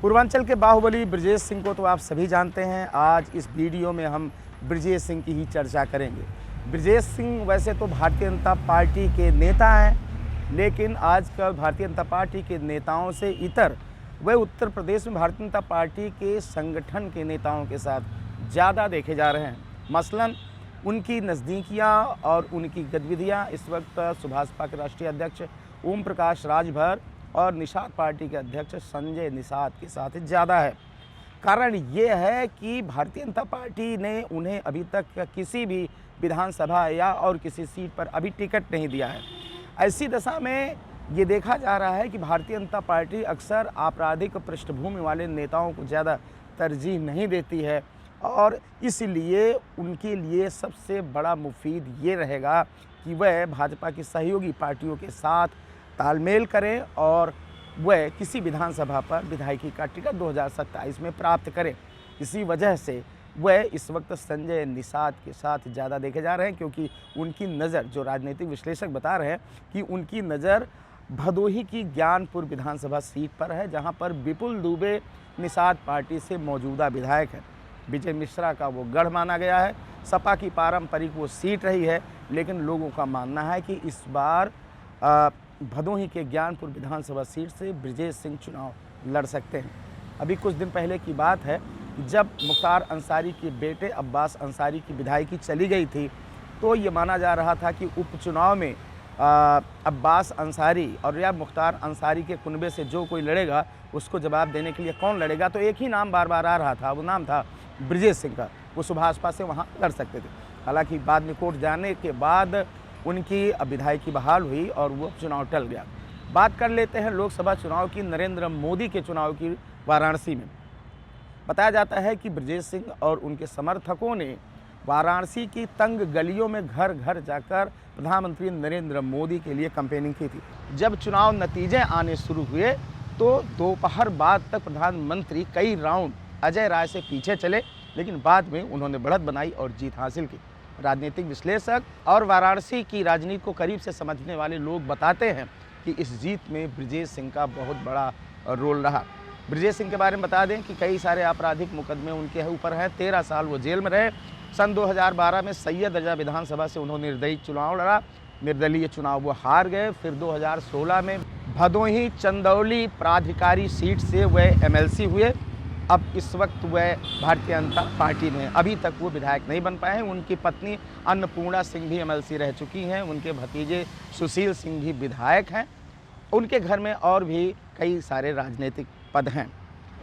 पूर्वांचल के बाहुबली ब्रजेश सिंह को तो आप सभी जानते हैं। आज इस वीडियो में हम ब्रजेश सिंह की ही चर्चा करेंगे। ब्रजेश सिंह वैसे तो भारतीय जनता पार्टी के नेता हैं, लेकिन आजकल भारतीय जनता पार्टी के नेताओं से इतर वे उत्तर प्रदेश में भारतीय जनता पार्टी के संगठन के नेताओं के साथ ज़्यादा देखे जा रहे हैं। मसलन उनकी नज़दीकियाँ और उनकी गतिविधियाँ इस वक्त सुभाषपा के राष्ट्रीय अध्यक्ष ओम प्रकाश राजभर और निषाद पार्टी के अध्यक्ष संजय निषाद के साथ ज़्यादा है। कारण ये है कि भारतीय जनता पार्टी ने उन्हें अभी तक किसी भी विधानसभा या और किसी सीट पर अभी टिकट नहीं दिया है। ऐसी दशा में ये देखा जा रहा है कि भारतीय जनता पार्टी अक्सर आपराधिक पृष्ठभूमि वाले नेताओं को ज़्यादा तरजीह नहीं देती है और इसलिए उनके लिए सबसे बड़ा मुफीद ये रहेगा कि वह भाजपा की सहयोगी पार्टियों के साथ तालमेल करें और वह किसी विधानसभा पर विधायकी का टिकट 2027 में प्राप्त करें। इसी वजह से वह इस वक्त संजय निषाद के साथ ज़्यादा देखे जा रहे हैं, क्योंकि उनकी नज़र, जो राजनीतिक विश्लेषक बता रहे हैं कि उनकी नज़र भदोही की ज्ञानपुर विधानसभा सीट पर है, जहां पर विपुल दुबे निषाद पार्टी से मौजूदा विधायक है। विजय मिश्रा का वो गढ़ माना गया है। सपा की पारंपरिक वो सीट रही है, लेकिन लोगों का मानना है कि इस बार भदोही के ज्ञानपुर विधानसभा सीट से ब्रजेश सिंह चुनाव लड़ सकते हैं। अभी कुछ दिन पहले की बात है, जब मुख्तार अंसारी के बेटे अब्बास अंसारी की विधायकी चली गई थी, तो ये माना जा रहा था कि उपचुनाव में अब्बास अंसारी और या मुख्तार अंसारी के कुनबे से जो कोई लड़ेगा उसको जवाब देने के लिए कौन लड़ेगा। तो एक ही नाम बार बार आ रहा था, वो नाम था ब्रजेश सिंह का। वो सुभाषपा से वहाँ लड़ सकते थे। हालांकि बाद में कोर्ट जाने के बाद उनकी विधायकी बहाल हुई और वो चुनाव टल गया। बात कर लेते हैं लोकसभा चुनाव की, नरेंद्र मोदी के चुनाव की। वाराणसी में बताया जाता है कि ब्रजेश सिंह और उनके समर्थकों ने वाराणसी की तंग गलियों में घर घर जाकर प्रधानमंत्री नरेंद्र मोदी के लिए कैंपेनिंग की थी। जब चुनाव नतीजे आने शुरू हुए तो दोपहर बाद तक प्रधानमंत्री कई राउंड अजय राय से पीछे चले, लेकिन बाद में उन्होंने बढ़त बनाई और जीत हासिल की। राजनीतिक विश्लेषक और वाराणसी की राजनीति को करीब से समझने वाले लोग बताते हैं कि इस जीत में ब्रजेश सिंह का बहुत बड़ा रोल रहा। ब्रजेश सिंह के बारे में बता दें कि कई सारे आपराधिक मुकदमे उनके ऊपर हैं। 13 साल वो जेल में रहे। सन 2012 में सैयद रजा विधानसभा से उन्होंने निर्दलीय चुनाव लड़ा। निर्दलीय चुनाव वो हार गए। फिर 2016 में भदोही चंदौली प्राधिकारी सीट से वह एमएलसी हुए। अब इस वक्त वह भारतीय जनता पार्टी में, अभी तक वो विधायक नहीं बन पाए हैं। उनकी पत्नी अन्नपूर्णा सिंह भी एमएलसी रह चुकी हैं। उनके भतीजे सुशील सिंह भी विधायक हैं। उनके घर में और भी कई सारे राजनीतिक पद हैं।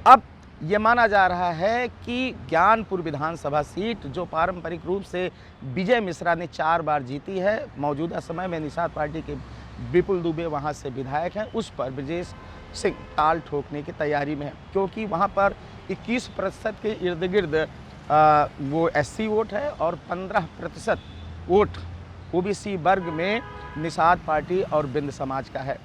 अब ये माना जा रहा है कि ज्ञानपुर विधानसभा सीट, जो पारंपरिक रूप से विजय मिश्रा ने 4 बार जीती है, मौजूदा समय में निषाद पार्टी के विपुल दुबे वहाँ से विधायक हैं, उस पर ब्रजेश सिंह ताल ठोकने की तैयारी में है, क्योंकि वहाँ पर 21% के इर्द गिर्द वो एससी वोट है और 15% वोट ओबीसी वर्ग में निषाद पार्टी और बिंद समाज का है।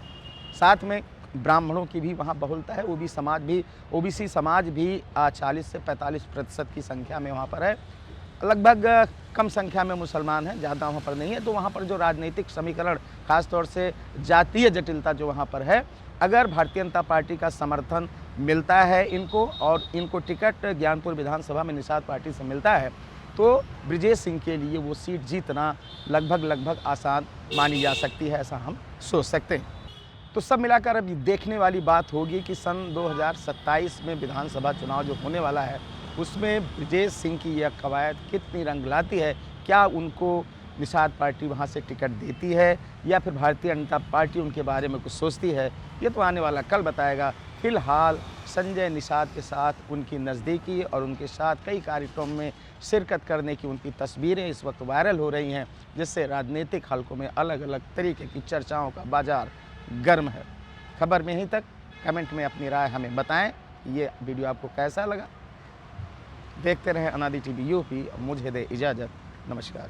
साथ में ब्राह्मणों की भी वहाँ बहुलता है। ओबीसी समाज भी 40 से 45% की संख्या में वहाँ पर है। लगभग कम संख्या में मुसलमान हैं, ज़्यादा वहाँ पर नहीं है। तो वहाँ पर जो राजनीतिक समीकरण, खासतौर से जातीय जटिलता जो वहाँ पर है, अगर भारतीय जनता पार्टी का समर्थन मिलता है इनको और इनको टिकट ज्ञानपुर विधानसभा में निषाद पार्टी से मिलता है, तो ब्रजेश सिंह के लिए वो सीट जीतना लगभग आसान मानी जा सकती है, ऐसा हम सोच सकते हैं। तो सब मिलाकर अब देखने वाली बात होगी कि सन 2027 में विधानसभा चुनाव जो होने वाला है, उसमें ब्रजेश सिंह की यह कवायद कितनी रंग लाती है। क्या उनको निषाद पार्टी वहाँ से टिकट देती है या फिर भारतीय जनता पार्टी उनके बारे में कुछ सोचती है, ये तो आने वाला कल बताएगा। फिलहाल संजय निषाद के साथ उनकी नज़दीकी और उनके साथ कई कार्यक्रमों में शिरकत करने की उनकी तस्वीरें इस वक्त वायरल हो रही हैं, जिससे राजनीतिक हलकों में अलग अलग तरीके की चर्चाओं का बाजार गर्म है। खबर में यहीं तक। कमेंट में अपनी राय हमें बताएं। ये वीडियो आपको कैसा लगा? देखते रहें अनादि टीवी यूपी। मुझे दे इजाज़त। नमस्कार।